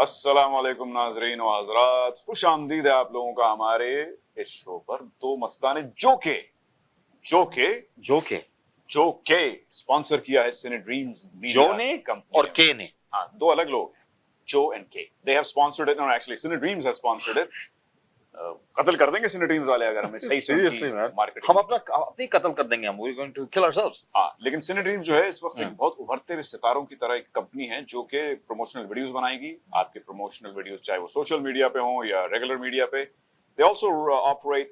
अस्सलाम वालेकुम नाजरीन व हज़रात, खुश आमदीद है आप लोगों का हमारे इस शो पर। दो मस्ताने जो के स्पॉन्सर किया है सिने ड्रीम्स जो ने कंपनी और के ने। हाँ, दो अलग लोग हैं, जो एंड के। They have sponsored it, no actually Cine Dreams has sponsored it. कत्ल कर देंगे सिने ड्रीम्स वाले अगर हमें सही सीरियसली मैन, मार्केटिंग हम अपनी कत्ल कर देंगे। हम we going to kill ourselves. हाँ, लेकिन सिने ड्रीम्स जो है इस वक्त एक बहुत उभरते हुए सितारों की तरह एक कंपनी है जो कि प्रमोशनल वीडियोस बनाएगी। आपके प्रमोशनल वीडियोस चाहे वो सोशल मीडिया पे हो या रेगुलर मीडिया पे। They also operate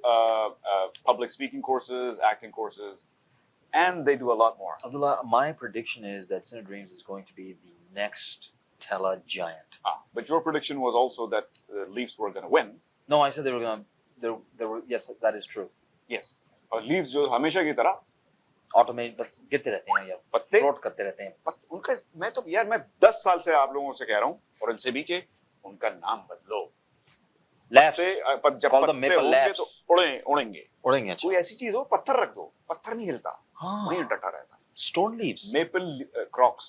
public speaking courses, acting courses, and they do a lot more. Abdullah, my prediction is that Cine Dreams is going to be the next Tela giant. But your prediction was also that the Leafs were going to win. No, I said they were going to. There were. Yes, that is true. Yes. और Leafs जो हमेशा की तरह automate बस गिरते रहते हैं या पत्ते फ्लोट करते रहते हैं। उनका मैं 10 साल से आप लोगों से कह रहा हूँ और इनसे भी कि उनका नाम बदलो। लैप्स, जब call them पत्ते maple होंगे laps. तो उड़ेंगे। उड़ेंगे। कोई ऐसी चीज हो, पत्थर रख दो, पत्थर नहीं हिलता, हाँ, वहीं डटा रहता। Stone leaves, maple Crocs,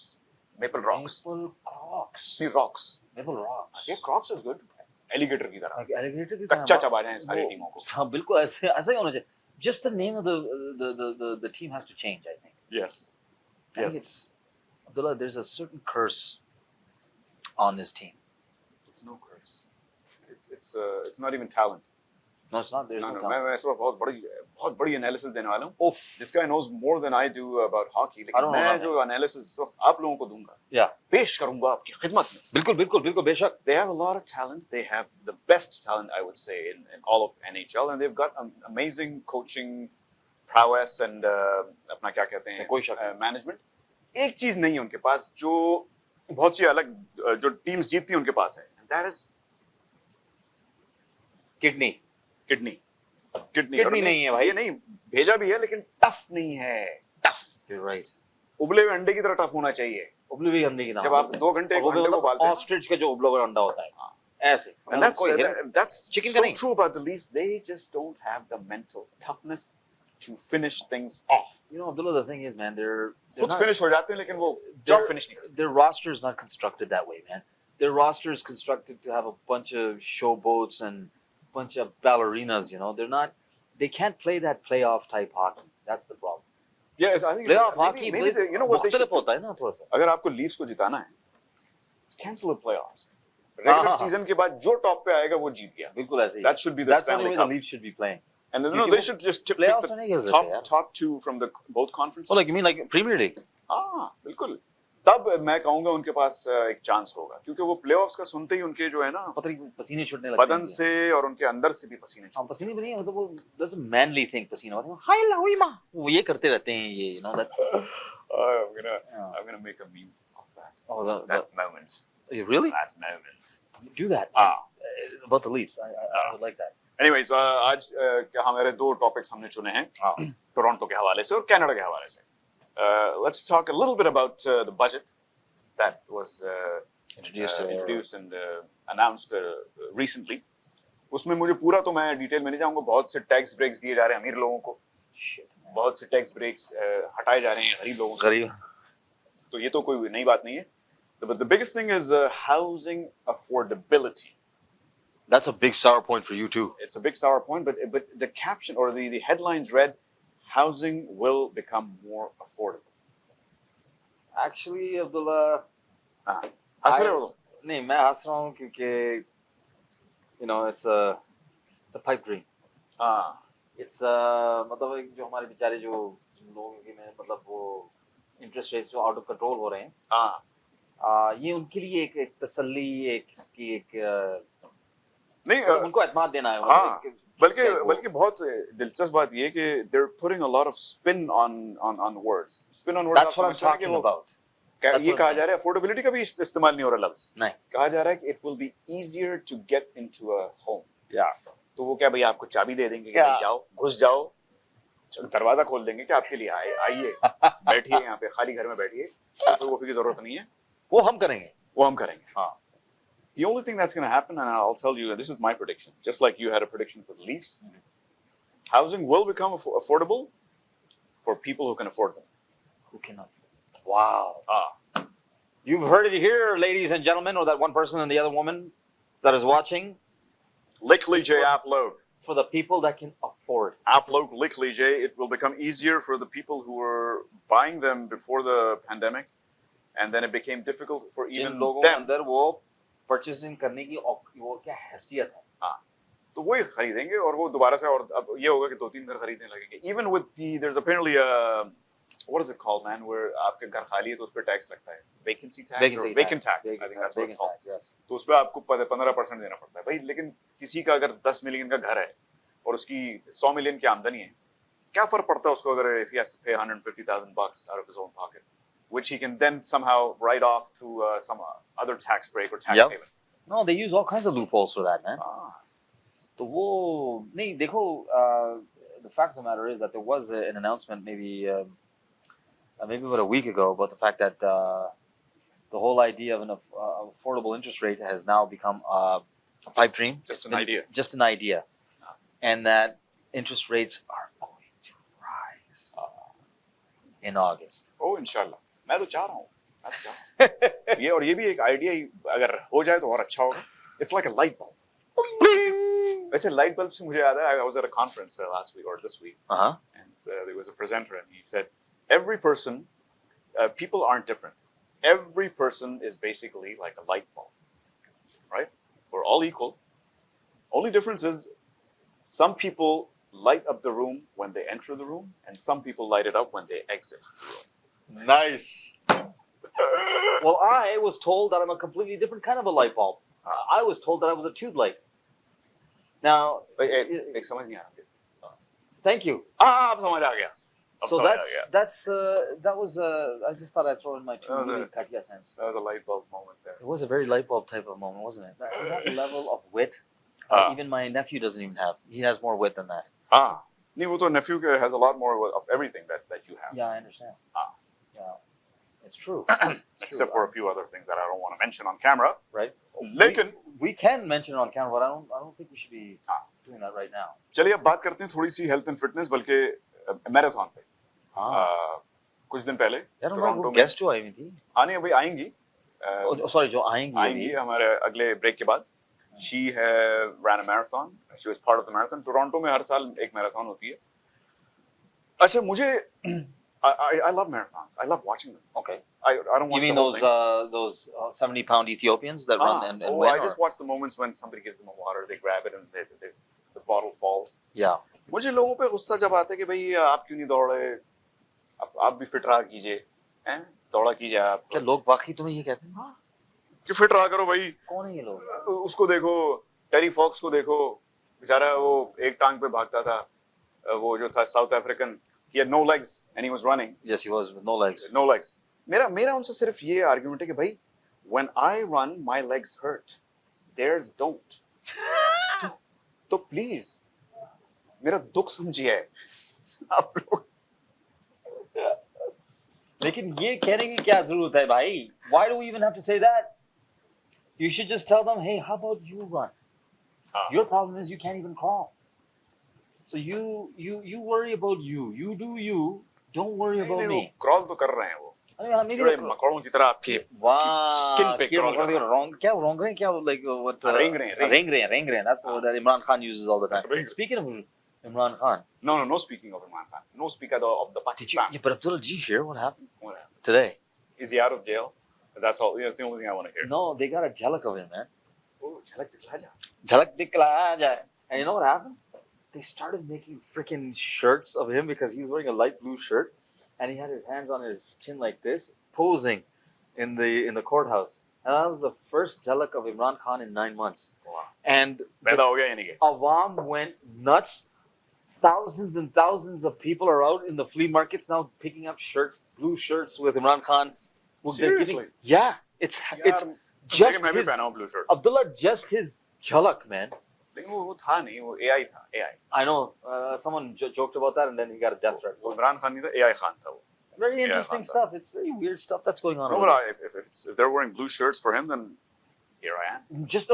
maple rocks, नहीं रॉक्स, मेपल रॉक्स। ये क्रॉक्स इज गुड। एलिगेटर की तरह, एलिगेटर की कच्चा चबा जाए सारी टीमों को। हाँ, बिल्कुल ऐसे ऐसा ही होना चाहिए। Just the name of the team has to change, I think. Yes. I think it's Abdullah. There's a certain curse on this team. It's no curse. It's not even talent. No, it's not. There's no talent. मैं इस वक्त बहुत बड़ी analysis देने वाला हूँ। Oof. This guy knows more than I do about hockey. लेकिन मैं जो एनालिसिस आप लोगों को दूंगा, पेश करूंगा आपकी खिदमत में। बिल्कुल बेशक। They have a lot of talent. They have the best talent, I would say, in all of NHL, and they've got amazing coaching prowess and अपना क्या कहते हैं management. एक चीज नहीं है उनके पास जो बहुत सी अलग जो टीम्स जीतती हैं उनके पास है, and that is किडनी नहीं है भाई। ये नहीं भेजा भी है लेकिन टफ नहीं है। Tough, You're right. उबले हुए अंडे की तरह टफ होना चाहिए। उबले हुए अंडे की तरह। जब आप 2 घंटे एक अंडे को उबालते हैं, ऑस्ट्रिच का जो उबला हुआ अंडा होता है, ऐसे। And that's chicken so true about the Leafs. They just don't have the mental toughness to finish things off. You know, Abdullah, the thing is, man, they're खुद not, finish हो जाते हैं लेकिन वो job finish नहीं करते। Their roster is not constructed that way, man. Their roster is constructed to have a bunch of showboats and a bunch of ballerinas. You know, they can't play that playoff type hockey. That's the problem. Yes, I think playoff hockey, maybe you know what they should होता है ना थोड़ा सा। अगर आपको leaves को जिताना है, cancel the playoffs. Regular season के बाद जो टॉप पे आएगा वो जीत गया। बिल्कुल ऐसे ही। That should be the That's the way the Leafs should be playing. And no, they should just pick the top 2 from the both conferences. Oh, like you mean like Premier League? हाँ, बिल्कुल। तब मैं कहूँगा उनके पास एक chance होगा, क्योंकि वो प्लेऑफ्स का सुनते ही उनके जो है ना पसीने छूटने लगते हैं बदन से और उनके अंदर से भी पसीने छूटते हैं। पसीने भी नहीं मतलब वो that's a manly thing, पसीना हाय लाओ माँ वो ये करते रहते हैं ये, you know that. I'm gonna make a meme of that. Oh, that moment. Really? That moment. Do that. About the Leafs. I would like that. Anyways, आज हमारे 2 टॉपिक्स हमने चुने हैं टोरंटो के हवाले से और कनाडा के हवाले से। Let's talk a little bit about the budget that was introduced and announced recently. उसमें मुझे पूरा तो मैं डिटेल में नहीं जाऊंगा। बहुत से टैक्स ब्रेक्स दिए जा रहे हैं अमीर लोगों को, बहुत से टैक्स ब्रेक्स हटाए जा रहे हैं गरीब लोगों से। तो ये तो कोई नई बात नहीं है। But the biggest thing is housing affordability. That's a big sour point for you too. It's a big sour point, but the caption or the headlines read, "Housing will become more affordable." Actually, Abdullah, हंस रहे हो तुम? नहीं, मैं हंस रहा हूँ क्योंकि you know it's a pipe dream. It's मतलब जो हमारे बेचारे जो लोगों की में मतलब वो इंटरेस्ट रेट्स जो आउट ऑफ कंट्रोल हो रहे हैं, ये उनके लिए एक तसल्ली एक नहीं उनको एतमाद देना है। बल्कि बहुत दिलचस्प बात ये कि they're putting a lot of spin on words. Spin on words. That's what I'm talking about. ये कहा जा रहा है अफोर्डेबिलिटी का भी इस्तेमाल नहीं हो रहा लफ्ज। नहीं, कहा जा रहा है कि it will be easier to get into a home. तो वो क्या भैया आपको चाबी दे देंगे कि जाओ घुस जाओ, दरवाजा खोल देंगे कि आपके लिए आइए बैठिए यहाँ पे खाली घर में बैठिए, तो वो की जरूरत नहीं है, वो हम करेंगे। हाँ। The only thing that's going to happen, and I'll tell you, this is my prediction, just like you had a prediction for the Leafs, housing will become affordable for people who can afford them. Who cannot? Wow. You've heard it here, ladies and gentlemen, or that one person and the other woman that is watching. लिख लीजिए आप लोग. For the people that can afford. आप लोग लिख लीजिए. It will become easier for the people who were buying them before the pandemic, and then it became difficult for even जिन लोगों के them. अंदर वो purchasing करने की वो क्या हैसियत है. हाँ, तो वही खरीदेंगे और वो दोबारा से और अब ये होगा कि 2-3 घर खरीदने लगेंगे. Even with there's apparently a what is it called, man, where आपके घर खाली है तो उस पर टैक्स लगता है. Vacancy tax or vacant tax. I think that's what it's called. Yes. तो उस पर आपको 15% देना पड़ता है भाई. लेकिन किसी का अगर 10 मिलियन का घर है और उसकी 100 मिलियन की आमदनी है, क्या फर्क पड़ता है उसको अगर if he has to pay $150,000 out of his own pocket, which he can then somehow write off to some other tax break or tax haven. No, they use all kinds of loopholes for that, man. तो वो नहीं देखो. The fact of the matter is that there was an announcement maybe about a week ago about the fact that the whole idea of an affordable interest rate has now become a pipe dream. Just an idea. Just an idea. And that interest rates are going to rise in August. Oh, inshallah. मैं तो चाह रहा हूँ. ये और ये भी एक आइडिया अगर हो जाए तो और अच्छा होगा. It's like a light bulb. वैसे light bulb से मुझे याद है, I was at a conference last week or this week. And there was a presenter and he said, every person, people aren't different. Every person is basically like a light bulb, right? We're all equal. Only difference is some people light up the room when they enter the room, and some people light it up when they exit the room. Nice. Well, I was told that I'm a completely different kind of a light bulb. I was told that I was a tube light. Now, एक समझ नहीं आ रहा. Thank you. आप समझ आ गया. So that was I just thought I'd throw in my two really Katya cents. That was a light bulb moment there. It was a very light bulb type of moment, wasn't it? That level of wit, even my nephew doesn't even have. He has more wit than that. नहीं वो तो nephew has a lot more of everything that you have. Yeah, I understand. Yeah, it's true. Except for a few other things that I don't want to mention on camera. Right. लेकिन we can mention it on camera, but I don't think we should be doing that right now. चलिए अब बात करते हैं थोड़ी सी health and fitness, बल्कि marathon पे. कुछ दिन पहले टोरंटो में गेस्ट जो आई थी. हाँ नहीं अभी आएंगी. सॉरी जो आएंगी हमारे अगले ब्रेक के बाद. She ran a marathon. She was part of the marathon. Toronto में हर साल एक मैराथन होती है. अच्छा मुझे I love marathons. I love watching them. Okay. I don't watch. You mean those 70-pound Ethiopians that run and win? I just watch the moments when somebody gives them a water, they grab it and the bottle falls. Yeah. मुझे लोगों पे गुस्सा जब आता है कि भाई आप क्यों नहीं दौड़ रहे? आप भी फिट रहा कीजिए, हैं? दौड़ा कीजिए आप. क्या लोग वाकई तुम्हें ये कहते हैं? हाँ. कि फिट रहा करो भाई. कौन है ये लोग? उसको देखो, टेरी फॉक्स को देखो, बेचारा वो एक टांग पे भागता था, वो जो था south African. He had no legs and he was running. Yes, he was with no legs. No legs. मेरा उनसे सिर्फ ये आर्गुमेंट है कि भाई, when I run, my legs hurt. Theirs don't. तो प्लीज मेरा दुख समझिए आप लोग. लेकिन ये कहने की क्या जरूरत है भाई? Why do we even have to say that? You should just tell them, hey, how about you run? Your problem is you can't even crawl. So you worry about you. You do you. Don't worry about me. Crawl तो कर रहे हैं वो. maybe मकड़ों की तरह आपके skin पे crawl कर रहे हैं. क्या wrong रहे हैं? क्या like what? रेंग रहे हैं. That's what that Imran Khan uses all the time. Speaking of Imran Khan. No. Speaking of Imran Khan. No speaking of the Pakistan. But Abdullah, did you hear what happened? What happened? Today. Is he out of jail? That's all. That's the only thing I want to hear. No, they got a jhalak of him, man. Oh, jhalak dikhla ja. Jhalak dikhla ja. And you know what happened? They started making freaking shirts of him because he was wearing a light blue shirt, and he had his hands on his chin like this, posing in the courthouse. And that was the first jhalak of Imran Khan in 9 months. Wow. And Awam went nuts. Thousands and thousands of people are out in the flea markets now picking up shirts, blue shirts with Imran Khan. Seriously? Yeah, it's just his, blue shirt. Abdullah, just his jhalak, man. लेकिन वो था नहीं, वो AI था, AI. I know. Someone joked about that, and then he got a death threat. वो इमरान खान नहीं था, AI Khan था वो. Very interesting stuff. It's very weird stuff that's going on. No, but if they're wearing blue shirts for him, then here I am.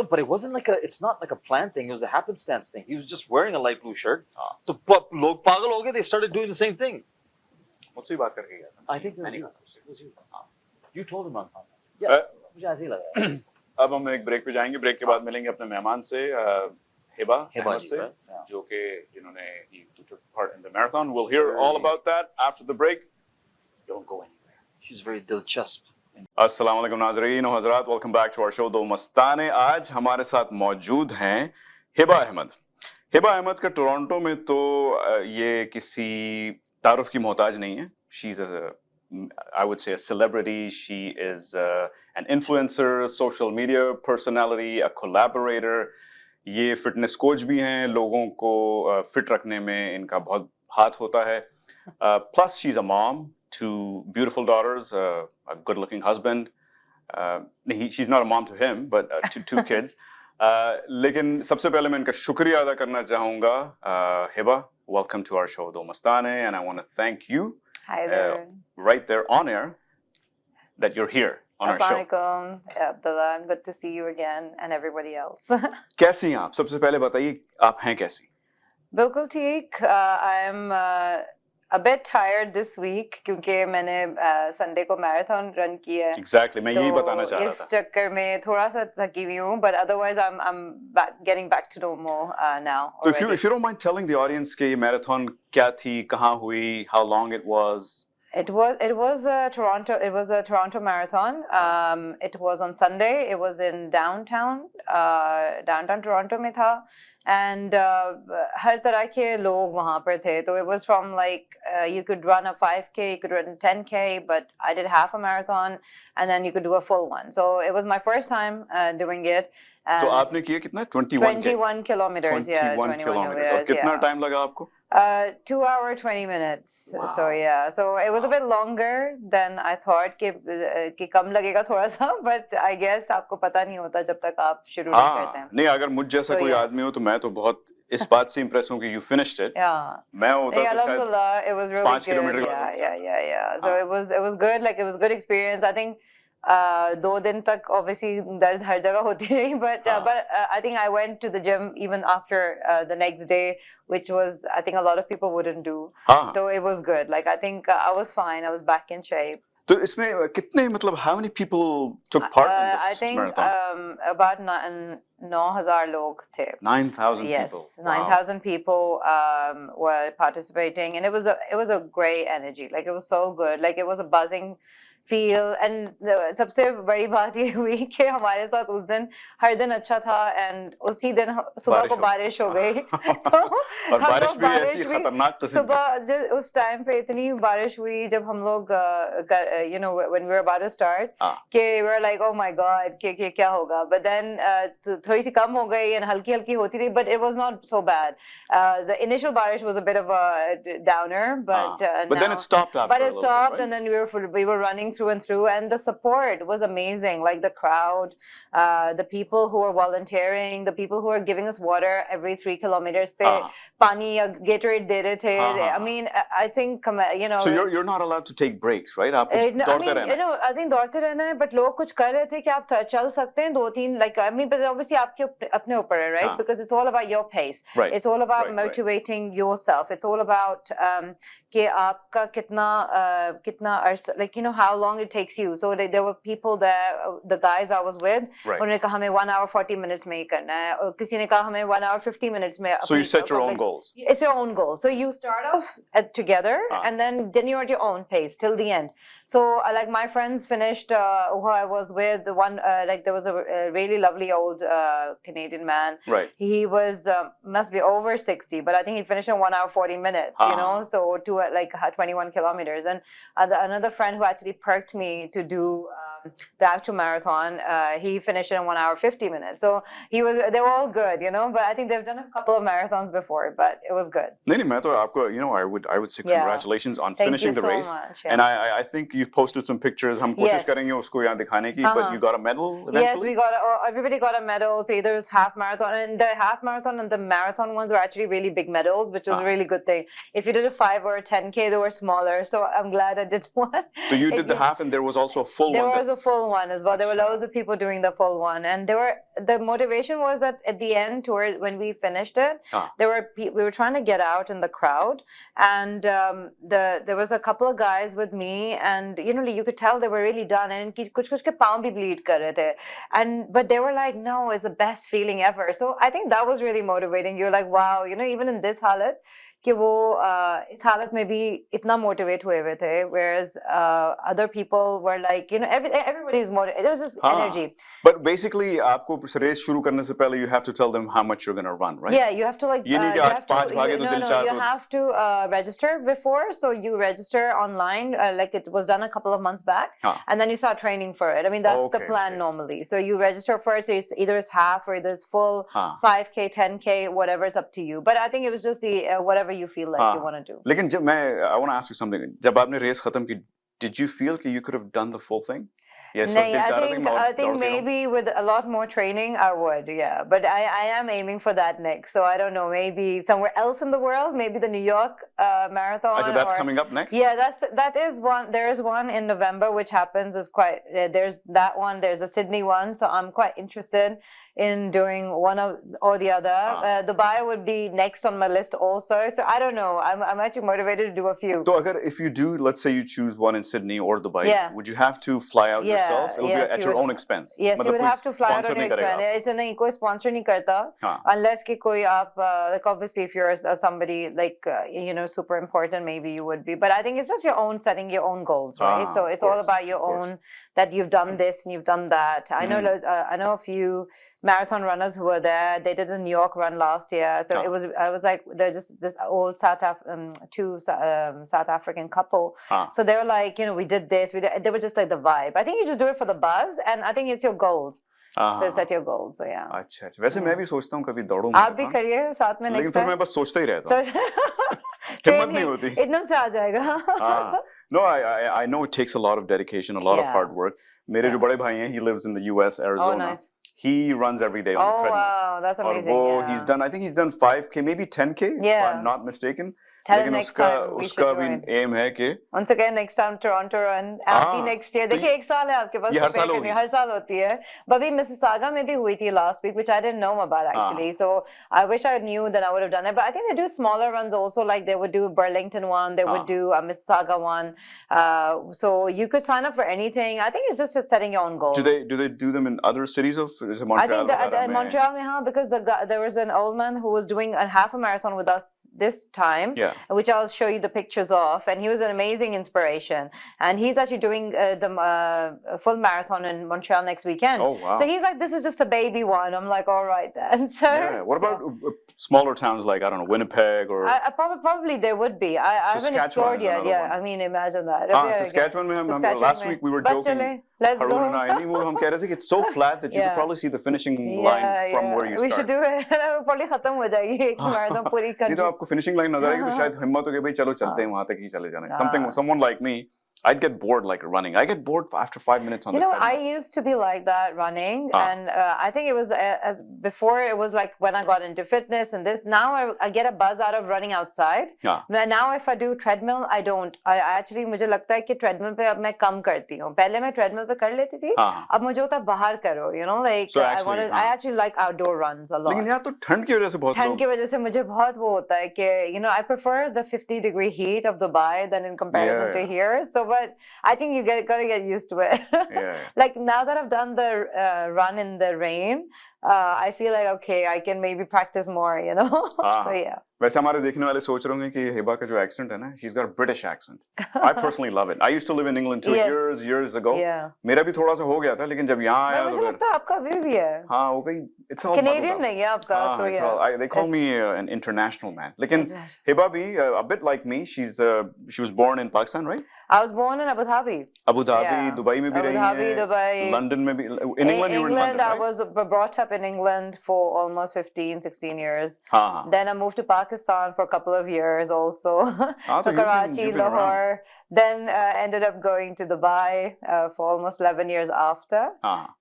But it wasn't like it's not like a planned thing. It was a happenstance thing. He was just wearing a light blue shirt. तो लोग पागल हो गए. They started doing the same thing. मुझसे ही बात करके गया था. I think it was you. You told Imran Khan. मुझे ऐसे ही लग रहा है. अब हम एक ब्रेक पे जाएंगे. ब्रेक के बाद मिलेंगे अपने मेहमान से, हिबा अहमद जी, से, right? Yeah. जो कि जिन्होंने he took part in the marathon. We'll hear all about that after the break. Don't go anywhere. She's very दिलचस्प. अस्सलाम वालेकुम नाज़रीन और हज़रात, welcome back to our show Do Mastane. आज हमारे साथ मौजूद हैं हिबा अहमद. हिबा अहमद का टोरंटो में तो ये किसी तारुफ की मोहताज नहीं है. She is I would say a celebrity. She is an influencer, social media personality, a collaborator. ये फिटनेस कोच भी हैं. लोगों को फिट रखने में इनका बहुत हाथ होता है. Plus she's a mom, 2 beautiful daughters, a good-looking husband. She's not a mom to him, but to 2 kids. लेकिन सबसे पहले मैं इनका शुक्रिया अदा करना चाहूँगा. Hiba, welcome to our show Do Mastane, and I want to thank you. Hi there. Right there on air that you're here on our show. Assalamualaikum, Abdullah. Good to see you again and everybody else. कैसी हैं आप? सबसे पहले बताइए आप हैं कैसी? बिल्कुल ठीक. I'm a bit tired this week क्योंकि मैंने संडे को मैराथन रन किया है. Exactly, मैं यही बताना चाह रहा इस था. चक्कर में थोड़ा सा थकी हुई हूँ, but otherwise I'm getting back to normal now. So if you don't mind telling the audience कि ये मैराथन क्या थी, कहाँ हुई, how long it was? It was Toronto. It was a Toronto marathon. It was on Sunday. It was in downtown Toronto में था, and हर तरह के लोग वहाँ पर थे. So it was from like you could run a 5K, you could run 10K, but I did half a marathon, and then you could do a full one. So it was my first time doing it. तो आपने किया कितना? 21 kilometers. 21 kilometers. और कितना time लगा आपको? 2 hours 20 minutes. Wow. So it was a bit longer than I thought कि कम लगेगा थोड़ा सा, but I guess आपको पता नहीं होता जब तक आप शुरू नहीं करते हैं. नहीं, अगर मुझ जैसा कोई आदमी हो तो मैं तो बहुत इस बात से इम्प्रेस हूँ कि you finished it. मैं होता तो शायद it was really 5 good. Kilometre. Yeah. So it was good. Like it was good experience. I think 2 दिन तक obviously दर्द हर जगह होती रही, but I think I went to the gym even after the next day, which was I think a lot of people wouldn't do. So it was good. Like I think I was fine. I was back in shape. तो इसमें कितने मतलब how many people took part in this I think marathon? about 9,000 लोग थे. 9,000 people. Yes, 9,000 people were participating, and it was a great energy. Like it was so good. Like it was a buzzing feel, and सबसे बड़ी बात ये हुई कि हमारे साथ उस दिन हर दिन अच्छा था, and उसी दिन सुबह को बारिश हो गई. तो और बारिश भी ऐसी खतरनाक किस्म सुबह उस टाइम पे इतनी बारिश हुई जब हम लोग when we were about to start कि we were like oh my god कि क्या होगा, but then थोड़ी सी कम हो गई and हल्की हल्की होती रही, but it was not so bad. The initial बारिश was a bit of a downer, but then it stopped after but a it little stopped, bit, right? and then we were running through and through, and the support was amazing. Like the crowd, the people who were volunteering, the people who were giving us water every 3 kilometers पे पानी या Gatorade दे रहे थे. I mean, I think So you're not allowed to take breaks, right? आपको दौड़ते रहना है. I think दौड़ते रहना है, but लोग कुछ कर रहे थे कि आप चल सकते हैं 2-3, like I mean, but obviously आपके अपने ऊपर है, right? Because it's all about your pace. Right. It's all about motivating yourself. It's all about कि आपका कितना like how long it takes you. So like, there were people there, the guys I was with, उन्होंने कहा हमें 1 hour 40 minutes में ही करना है, और किसी ने कहा हमें 1 hour 50 minutes में. So you set your own goals. It's your own goal. So you start off together, and then you're at your own pace till the end. So like my friends finished, who I was with, the one like there was a really lovely old Canadian man. Right. He was must be over 60, but I think he finished in 1 hour 40 minutes. So to like 21 kilometers. And another friend who actually perked me to do the actual marathon, he finished in 1 hour 50 minutes. So they were all good, but I think they've done a couple of marathons before, but it was good. नहीं मैं तो आपको I would say congratulations on finishing the race. Much, and I think you've posted some pictures. हम कोशिश करेंगे उसको यहाँ दिखाने की, but you got a medal eventually? Yes, everybody got a medal. So either it was half marathon, and the half marathon and the marathon ones were actually really big medals, which was a really good thing. If you did a 5 or a 10K, they were smaller. So I'm glad I did one. So you did the half, and there was also a full one. There was a full one as well. There were loads of people doing the full one, and the motivation was that at the end, toward when we finished it, we were trying to get out in the crowd, and there was a couple of guys with me, and you could tell they were really done, and kuch ke paon bhi bleed kar rahe the, but they were like, no, it's the best feeling ever. So I think that was really motivating. You're like, wow, even in this halat, कि वो इस हालत में भी इतना motivate हुए हुए थे, whereas other people were like, everybody is motivated. There was this energy. But basically, आपको रेस शुरू करने से पहले you have to tell them how much you're going to run, right? Yeah, you have to like. ये नहीं कि आज 5 भागे तो दिल चाह you have to register before, so you register online, like it was done a couple of months back, and then you start training for it. I mean, that's the plan normally. So you register first, so it's either half or it's full, 5K, 10K, whatever, it's up to you. But I think it was just the whatever you feel like you want to do. लेकिन जब I want to ask you something. जब आपने race खत्म की, did you feel that you could have done the full thing? Yes, I think maybe with a lot more training I would, yeah. But I am aiming for that next. So I don't know, maybe somewhere else in the world, maybe the New York Marathon. So that's coming up next? Yeah, that is one. There is one in November which happens. Is quite. There's that one. There's a Sydney one. So I'm quite interested in doing one or the other. Dubai would be next on my list also. So I don't know. I'm actually motivated to do a few. So if you do, let's say you choose one in Sydney or Dubai, would you have to fly out yourself? It'll be at your own expense. Yes, you would have to fly out on your expense. ऐसे नहीं, कोई sponsor नहीं करता. Unless कि कोई आप, like obviously if you're somebody like super important, maybe you would be. But I think it's just your own setting your own goals, right? So it's all about your own, that you've done this and you've done that. I know a few marathon runners who were there. They did the New York run last year. So I was like, they're just this old two South African couple. So they were like, we did this. They were just like the vibe. I think you just do it for the buzz, and I think it's your goals. So set your goals. So yeah. अच्छा. वैसे मैं भी सोचता हूँ कभी दौड़ूंगा. आप भी करिए साथ में next time. लेकिन फिर मैं बस सोचता ही रहता हूँ. हिम्मत नहीं होती. एकदम से आ जाएगा. No, I know it takes a lot of dedication, a lot of hard work. मेरे जो बड़े भाई हैं, he lives in the US, Arizona. Oh, nice. He runs every day on the treadmill. Oh wow, that's amazing. I think he's done 5K, maybe 10K, if I'm not mistaken. Tell him next time we should उसका join. भी aim है कि once again next time Toronto run, आप भी next year. देखिए एक साल है आपके पास. ये हर साल होती है. But Mississauga में भी हुई थी last week, which I didn't know about actually. So I wish I knew, then I would have done it. But I think they do smaller runs also. Like they would do Burlington one, they would do a Mississauga one. So you could sign up for anything. I think it's just setting your own goals. Do they do them in other cities of Montreal? I think Montreal में because there was an old man who was doing a half a marathon with us this time, which I'll show you the pictures of, and he was an amazing inspiration, and he's actually doing the full marathon in Montreal next weekend. Oh wow. So he's like, this is just a baby one. I'm like, all right then. So what about smaller towns like, I don't know, Winnipeg or probably there would be. I haven't explored yet. I mean, imagine that. Saskatchewan में last week we were joking. Let's go. हम कह रहे थे कि it's so flat that you could probably see the finishing line from where you start. We should do it. Probably खत्म हो जाएगी एक मैराथन पूरी करके. नहीं तो आपको finishing line नजर आएगी तो शायद हिम्मत हो कि भाई चलो चलते हैं वहाँ तक ही चले जाना. Someone like me, I'd get bored like running. I get bored after 5 minutes on the treadmill. I used to be like that running, and I think it was as before. It was like when I got into fitness and this. Now I get a buzz out of running outside. Now if I do treadmill, I don't. I actually मुझे लगता है कि treadmill पे अब मैं कम करती हूँ. पहले मैं treadmill पे कर लेती थी. अब मुझे होता है बाहर करो. Like so I actually like outdoor runs a lot. लेकिन यहाँ तो ठंड की वजह से बहुत. ठंड की वजह से मुझे बहुत वो होता है कि I prefer the 50-degree heat of Dubai than in comparison to here. So. But I think you gotta get used to it. Like now that I've done the run in the rain, I feel like okay, I can maybe practice more, So yeah. वैसे हमारे देखने वाले सोच रहे होंगे कि हिबा का जो accent है ना, she's got a British accent. I personally love it. I used to live in England too years ago. मेरा भी थोड़ा सा हो गया था, लेकिन जब यहाँ आया तो मुझे लगता है आपका भी है. हाँ, वो कहीं it's all Canadian नहीं है आपका तो they call me an international man. लेकिन हिबा भी a bit like me. She was born in Pakistan, right? I was born in Abu Dhabi. Abu Dhabi, Dubai में भी रही है. Dubai. London में भी. In England you were in London, right? I was brought up in England for almost 15-16 years. Then I moved to Pakistan for a couple of years also. So Karachi, Lahore. Then ended up going to Dubai for almost 11 years after.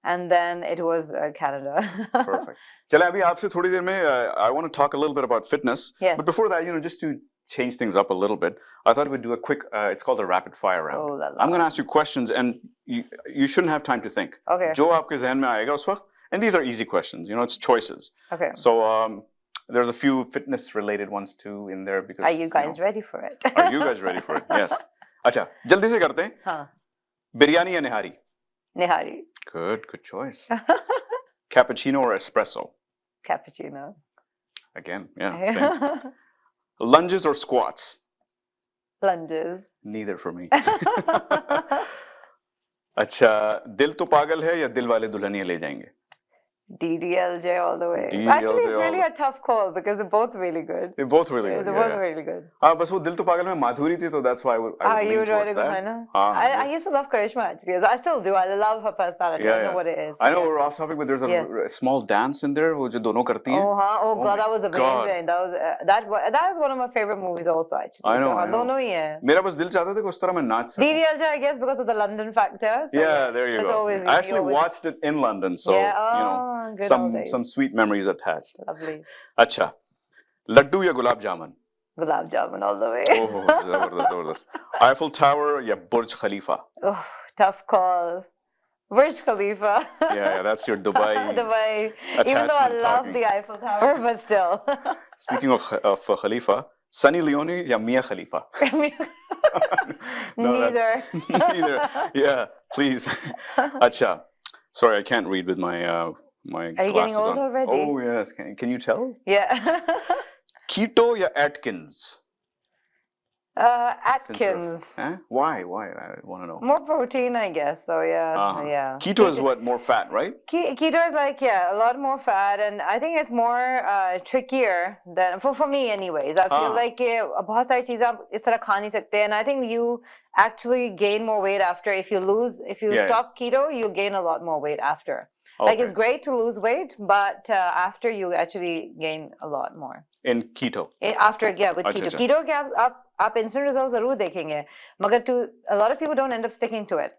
And then it was Canada. Perfect. चलें अभी आपसे थोड़ी देर में I want to talk a little bit about fitness. Yes. But before that, just to change things up a little bit. I thought we'd do a quick, it's called a rapid fire round. Oh, la, la. I'm going to ask you questions and you shouldn't have time to think. Okay. Jo aapke zehn mein aayega us waqt, and these are easy questions, it's choices. Okay. So there's a few fitness related ones too in there because. Are you guys ready for it? Are you guys ready for it? Yes. Acha, jaldi se karte hain. Haan. Biryani ya nihari? Nihari. Good choice. Cappuccino or espresso? Cappuccino. Again, yeah, same. Lunges or squats? Lunges. Neither for me. अच्छा, दिल तो पागल है या दिल वाले दुल्हनिया ले जाएंगे? DDLJ all the way. DDLJ Actually, it's really all a tough call because they're both really good. They're both really good. They're yeah, both yeah. really good. हाँ, बस वो दिल तो पागल में माधुरी थी तो that's why I would lean you would towards rather go, that. है ना? हाँ, I used to love Karishma actually. I still do. I love her personality. Yeah, I know yeah. what it is. I know Yeah. we're off topic, but there's a Yes. small dance in there वो जो दोनों करती हैं. Oh, huh? Oh, Oh God, my that was God. amazing. That is one of my favorite movies also actually. I know, So, I know. दोनों ही हैं. मेरा बस दिल चाहता था कि उस तरह मैं नाच सकूं. DDLJ, I guess, because of the London factor. So Yeah, there you it's go. always- I actually always- watched it in London, so Yeah, good old days. some sweet memories attached. Lovely. अच्छा, लड्डू या gulab jamun? Gulab Jamun all the way. Oh, जबरदस्त. Eiffel Tower या बुर्ज खलीफा? Oh, tough call. Burj Khalifa. Yeah, that's your Dubai. Dubai. Even though I attachment love talking. the Eiffel Tower, but still. Speaking of Khalifa, Sunny Leone या Mia Khalifa? No, Neither. Neither. Yeah, please. Acha. Sorry, I can't read with my my Are you getting glasses old on. already? Oh yes. Can you tell? Yeah. Keto या Atkins? Atkins. Huh? Why? I want to know. More protein, I guess. So yeah, Uh-huh. yeah. Keto is what? More fat, right? Keto is like a lot more fat, and I think it's more trickier than for me, anyways. I feel like बहुत सारी चीजें आप इस तरह खा नहीं सकते, and I think you actually gain more weight after if you Yeah. stop keto, you gain a lot more weight after. Like it's great to lose weight, but after you actually gain a lot more. In keto. After with अच्छा, keto. अच्छा. Keto के आप instant results जरूर देखेंगे, मगर a lot of people don't end up sticking to it.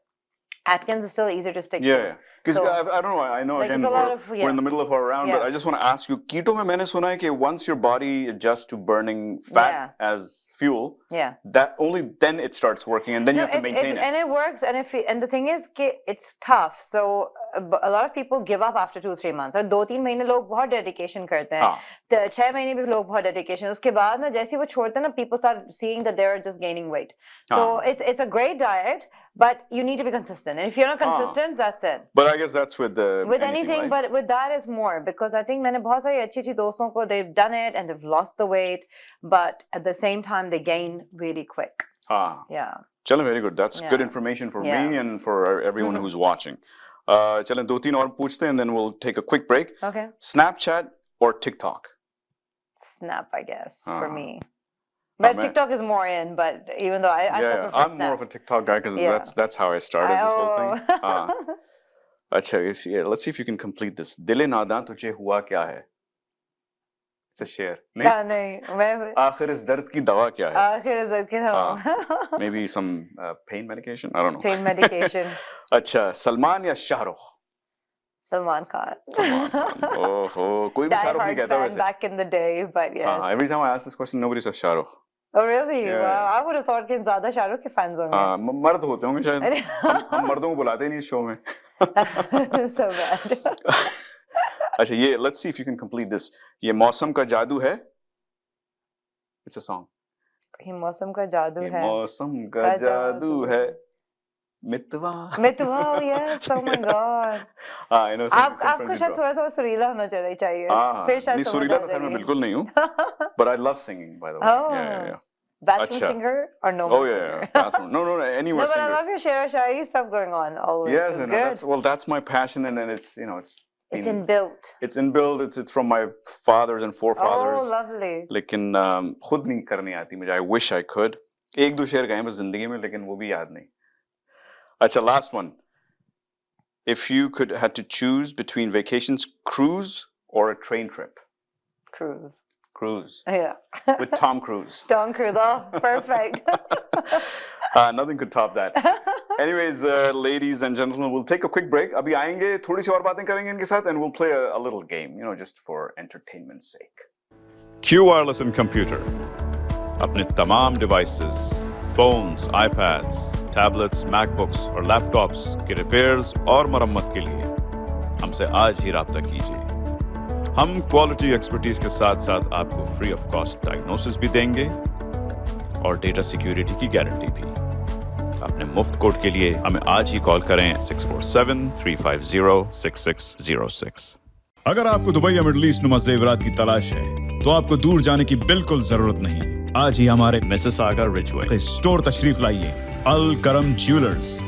Atkins is still easier to stick to. Yeah. Because So, I don't know. I know like, again there's a lot of- we're in the middle of our round, but Yeah. I just want to ask you. Keto में मैंने सुना है कि once your body adjusts to burning fat Yeah. as fuel, Yeah. that only then it starts working, and then you have to maintain it. And it works, and the thing is, it's tough. So a lot of people give up after 2-3 months. और 2-3 महीने लोग बहुत dedication करते हैं. हाँ. 6 महीने भी लोग बहुत dedication. उसके बाद ना जैसे ही वो छोड़ते हैं ना, people start seeing that they're just gaining weight. So it's a great diet, but you need to be consistent. And if you're not consistent, that's it. But I guess that's with Anything, right? but with that is more, because I think मैंने बहुत सारी अच्छी दोस्तों को, they've done it and they've lost the weight, but at the same time they gain really quick. Yeah. चलो, very good. That's good Yeah. information for Yeah. me and for everyone who's watching. चलें 2-3 और पूछते हैं, and then we'll take a quick break. Okay. Snapchat or TikTok? Snap, I guess, for Uh-huh. me. But man. TikTok is more in, but even though I still prefer I'm Snap. more of a TikTok guy because Yeah. that's how I started this whole thing. Oh. अच्छा, let's see if you can complete this. दिल नादां तुझे हुआ क्या है? It's a शेर. नहीं? नहीं, मैं आखिर इस दर्द की दवा क्या है? आखिर इज़्ज़त के नाम. Maybe some pain medication? I don't know. Pain medication. अच्छा, सलमान या शाहरुख? Salman Khan. सलमान खान. ओहो, कोई भी Die शाहरुख नहीं hard कहता fan वैसे. back in the day, but yes. Every time I ask this question, nobody says Shahrukh. Oh really? Yeah. Wow, I would have thought कि ज़्यादा शाहरुख के fans होंगे. मर्द होते होंगे शायद. हम मर्दों को बुलाते ही नहीं इस शो में. So bad. अच्छा, ये let's see if you can complete this. ये मौसम का जादू है. It's a song. ये मौसम का जादू ये है. मौसम का जादू है. मितवा. मितवा, yes, oh my God. I know. आपको शायद थोड़ा सा सुरीला होना चाहिए. फिर शायद नहीं, समझ सुरीला आ तो खैर मैं जाएगी. बिल्कुल नहीं हूँ. But I love singing, by the way. Oh. Yeah. Bathroom अच्छा. singer or no Oh yeah. Bathroom. No, anywhere No, but I singer. love your share shari stuff going on always. Yes, It's and good. that's my passion, and then it's It's inbuilt. It's inbuilt. It's from my fathers and forefathers. Oh, lovely. लेकिन खुद नहीं करनी आती मुझे. I wish I could. एक दो शेर गाए बस जिंदगी में, लेकिन वो भी याद नहीं. अच्छा, last one. If you had to choose between vacations, cruise or a train trip? Cruise. Cruise. Yeah. With Tom Cruise. Tom Cruise. Oh, perfect. Nothing could top that. Anyways, ladies and gentlemen, we'll take a quick break. अभी आएंगे, थोड़ी सी और बातें करेंगे इनके साथ, and we'll play a little game, just for entertainment's sake. Q Wireless and Computer. अपने तमाम devices, phones, iPads, tablets, MacBooks और लैपटॉप्स के रिपेयर्स और मरम्मत के लिए हमसे आज ही राब्ता कीजिए। हम क्वालिटी एक्सपर्टीज के साथ साथ आपको फ्री ऑफ कॉस्ट डायग्नोसिस भी देंगे और डेटा सिक्योरिटी की गारंटी भी। अपने मुफ्त कोड के लिए हमें आज ही कॉल करें 647-350-6606। अगर आपको दुबई या मिडल ईस्ट नुमा ज़ेवरात की तलाश है तो आपको दूर जाने की बिल्कुल जरूरत नहीं। आज ही हमारे मिसिसागा रिजवे स्टोर तशरीफ लाइए, अल करम ज्वेलर्स।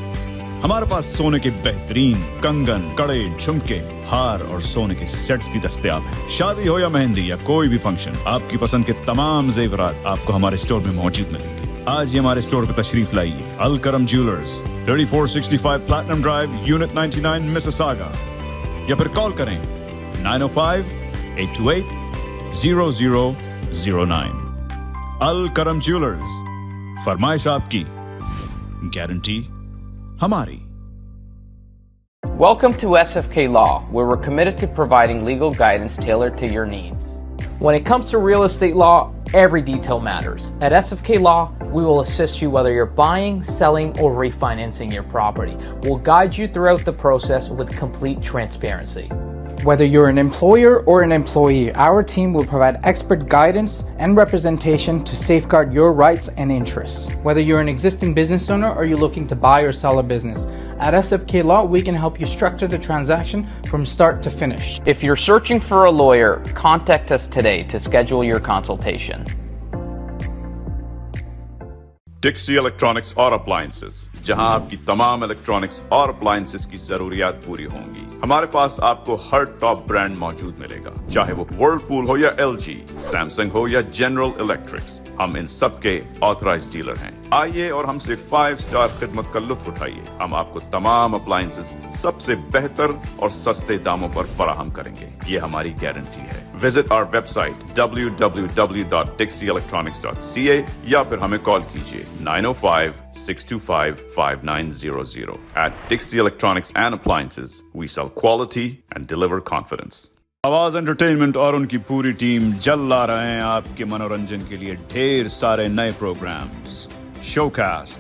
हमारे पास सोने के बेहतरीन कंगन, कड़े, झुमके, हार और सोने के सेट्स भी दस्तयाब हैं। शादी हो या मेहंदी या कोई भी फंक्शन, आपकी पसंद के तमाम जेवरात आपको हमारे स्टोर में मौजूद मिलेंगे। आज ही हमारे स्टोर पर तशरीफ लाइए, अल करम jewellers, 3465 platinum drive, unit 99, Mississauga, या फिर कॉल करें 905-828-0009। अल करम ज्वेलर्स, फरमाइश आपकी, गारंटी हमारी। Welcome to SFK Law, where we're committed to providing legal guidance tailored to your needs. When it comes to real estate law, every detail matters. At SFK Law, we will assist you whether you're buying, selling, or refinancing your property. We'll guide you throughout the process with complete transparency. Whether you're an employer or an employee, our team will provide expert guidance and representation to safeguard your rights and interests. Whether you're an existing business owner or you're looking to buy or sell a business, at SFK Law, we can help you structure the transaction from start to finish. If you're searching for a lawyer, contact us today to schedule your consultation. Dixy electronics और appliances, जहां आपकी तमाम electronics और appliances की जरूरियात पूरी होंगी। हमारे पास आपको हर टॉप ब्रांड मौजूद मिलेगा, चाहे वो वर्लपूल हो या एलजी, सैमसंग हो या जनरल इलेक्ट्रिक्स। हम इन सब के ऑथराइज्ड डीलर हैं। आइए और हमसे 5 स्टार खिदमत का लुत्फ उठाइए। हम आपको तमाम अप्लायंसेस सबसे बेहतर और सस्ते दामों पर फराहम करेंगे, ये हमारी गारंटी है। विजिट आवर वेबसाइट www.dixieelectronics.ca या फिर हमें कॉल कीजिए 905-625-5900. At Dixie Electronics and Appliances, we sell quality and deliver confidence. आवाज एंटरटेनमेंट और उनकी पूरी टीम जल्द ला रहे हैं आपके मनोरंजन के लिए ढेर सारे नए प्रोग्राम्स। शोकास्ट,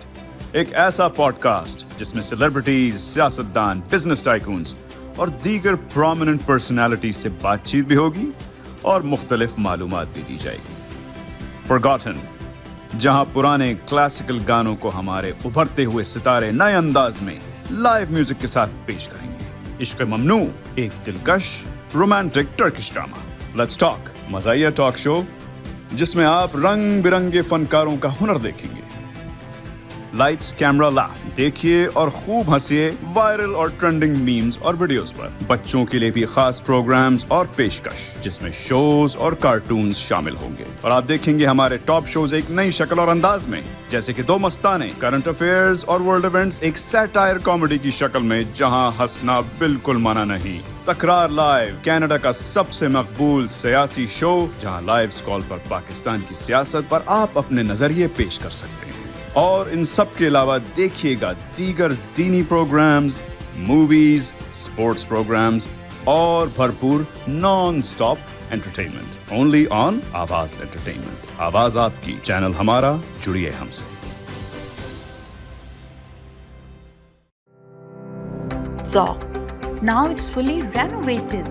एक ऐसा पॉडकास्ट जिसमें सेलिब्रिटीज, सियासतदान, बिजनेस टाइकून्स और दीगर प्रोमिनेंट पर्सनालिटीज से बातचीत भी होगी और मुख्तलिफ मालूमात भी दी जाएगी। फॉरगॉटन, जहां पुराने क्लासिकल गानों को हमारे उभरते हुए सितारे नए अंदाज में लाइव म्यूजिक के साथ पेश करेंगे। इश्क ममनू, एक दिलकश romantic Turkish drama. Let's talk, मज़ाहिया टॉक शो जिसमें आप रंग बिरंगे फनकारों का हुनर देखेंगे। लाइट्स कैमरा लाफ, देखिए और खूब हंसिए वायरल और ट्रेंडिंग मीम्स और वीडियोस पर। बच्चों के लिए भी खास प्रोग्राम्स और पेशकश जिसमें शोज और कार्टून्स शामिल होंगे और आप देखेंगे हमारे टॉप शोज एक नई शक्ल और अंदाज में, जैसे कि दो मस्ताने, करंट अफेयर्स और वर्ल्ड इवेंट्स एक सैटायर कॉमेडी की शक्ल में, जहां हंसना बिल्कुल मना नहीं। तकरार लाइव, कनाडा का सबसे मकबूल सियासी शो, जहां लाइव कॉल पर पाकिस्तान की सियासत पर आप अपने नजरिए पेश कर सकते हैं। और इन सब के अलावा देखिएगा दीगर दीनी प्रोग्राम्स, मूवीज, स्पोर्ट्स प्रोग्राम्स और भरपूर non stop entertainment only on आवाज एंटरटेनमेंट। आवाज आपकी, चैनल हमारा, जुड़िए हमसे। Zoc. Now it's fully renovated.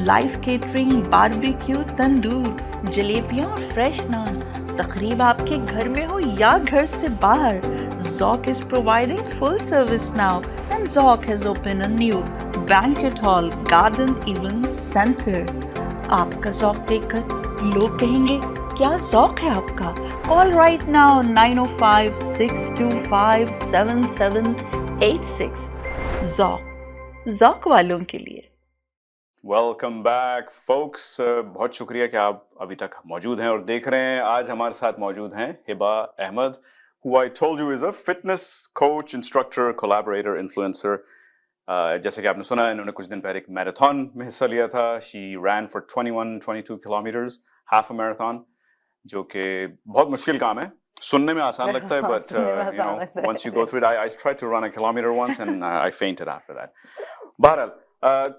Live catering, barbecue, tandoor, जलेबियाँ और फ्रेश नान। तकरीब आपके घर में हो या घर से बाहर, Zoc is providing full service now, and Zoc has opened a new banquet hall, garden event center. आपका Zoc देखकर लोग कहेंगे क्या Zoc है आपका? Call right now 905-625-7786. Zoc वालों के लिए। वेलकम बैक फोक्स, बहुत शुक्रिया कि आप अभी तक मौजूद हैं और देख रहे हैं। आज हमारे साथ मौजूद हैं Hiba Ahmad, who I told you is a fitness coach, instructor, collaborator, influencer. जैसे कि आपने सुना, इन्होंने कुछ दिन पहले एक मैराथन में हिस्सा लिया था। She ran for 22 kilometers, half a marathon, जो कि बहुत मुश्किल काम है। सुनने में आसान लगता है, but you know, once you go through it, I tried to run a kilometer once and I fainted after that. बहरहाल,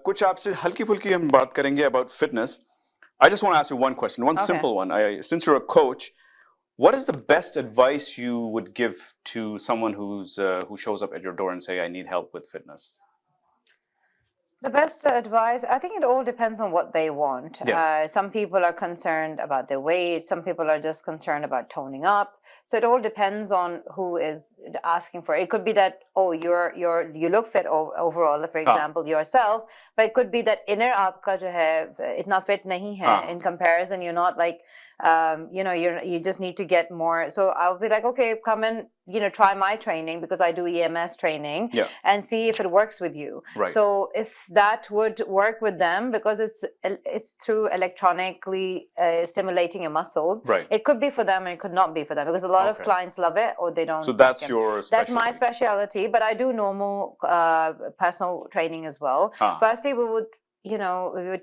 कुछ आपसे हल्की फुल्की हम बात करेंगे about fitness. I just want to ask you one question, one simple one. Since you're a coach, What is the best advice you would give to someone who shows up at your door and say, I need help with fitness? The best advice, I think it all depends on what they want. Yeah. Some people are concerned about their weight. Some people are just concerned about toning up. So it all depends on who is asking for it. It could be that, oh, you look fit overall, for example, yourself, but it could be that inner aapka jo hai, itna fit nahi hai. In comparison, you're not like, you just need to get more. So I'll be like, okay, come and, try my training because I do EMS training and see if it works with you. Right. So if that would work with them, because it's through electronically stimulating your muscles. Right. It could be for them and it could not be for them, because a lot of clients love it or they don't. So that's like your it. specialty. That's my specialty, but I do normal personal training as well. Firstly, we would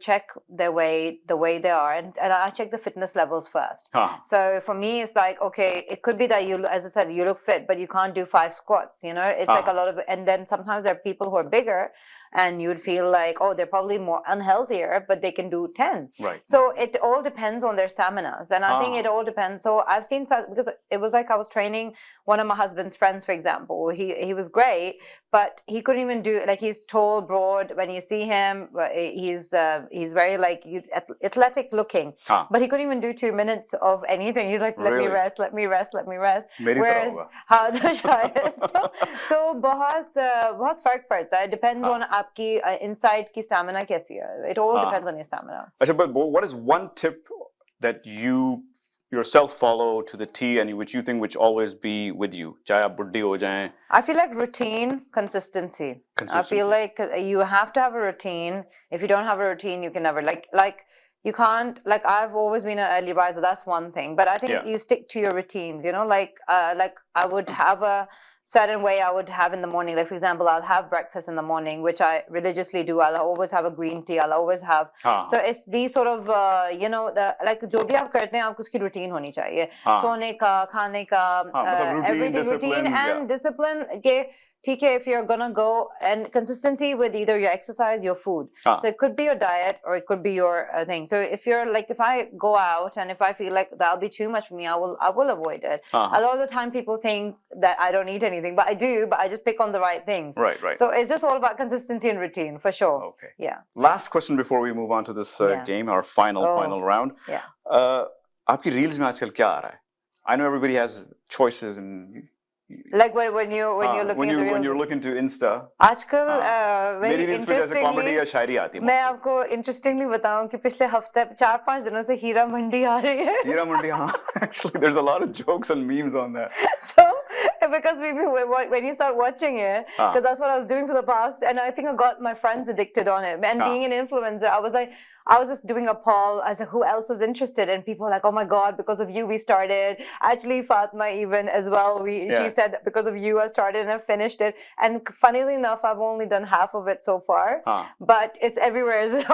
check their weight, the way they are, and I check the fitness levels first. So for me, it's like, okay, it could be that you, as I said, you look fit, but you can't do 5 squats, It's like a lot of, and then sometimes there are people who are bigger and you would feel like, oh, they're probably more unhealthier, but they can do 10. Right. So it all depends on their staminas. And I think it all depends. So I've seen some, because it was like I was training one of my husband's friends, for example. He was great, but he couldn't even do, like, he's tall, broad. When you see him, he's very like athletic looking, but he couldn't even do 2 minutes of anything. He's like, let me rest, let me rest, let me rest. Whereas, so बहुत फर्क पड़ता है. Depends on आपकी inside की stamina कैसी है. It all depends on your stamina. Achha, but what is one tip that you yourself follow to the T and which you think which always be with you? चाहे आप बुड्ढी हो जाएं. I feel like routine, consistency. I feel like you have to have a routine. If you don't have a routine, you can never like you can't, like, I've always been an early riser. That's one thing, but I think you stick to your routines. Like I would have a certain way I would have in the morning. Like, for example, I'll have breakfast in the morning, which I religiously do. I'll always have a green tea. I'll always have. So it's these sort of, like जो भी आप करते हैं, आपको उसकी routine होनी चाहिए. सोने का, खाने का, everything routine and discipline के. TK, if you're gonna go, and consistency with either your exercise, your food. So it could be your diet or it could be your thing. So if you're like, if I go out and if I feel like that'll be too much for me, I will avoid it. A lot of the time people think that I don't eat anything, but I do, but I just pick on the right things. Right. So it's just all about consistency and routine, for sure. Okay. Yeah. Last question before we move on to this game, our final round. Yeah. आपकी reels में आजकल क्या आ रहा है? I know everybody has choices and. Like when you're looking when you're looking to Insta. आजकल very interestingly, comedy या शायरी आती है. मैं आपको interestingly बताऊं कि पिछले हफ्ते 4-5 दिनों से हीरा मंडी आ रही है. हीरा मंडी, हाँ. Actually, there's a lot of jokes and memes on that. So because when you start watching it, because that's what I was doing for the past, and I think I got my friends addicted on it. And being an influencer, I was just doing a poll. I said, who else is interested? And people were like, oh my God, because of you we started. Actually, Fatma even as well. She said, because of you I started and I finished it. And funnily enough, I've only done half of it so far. But it's everywhere.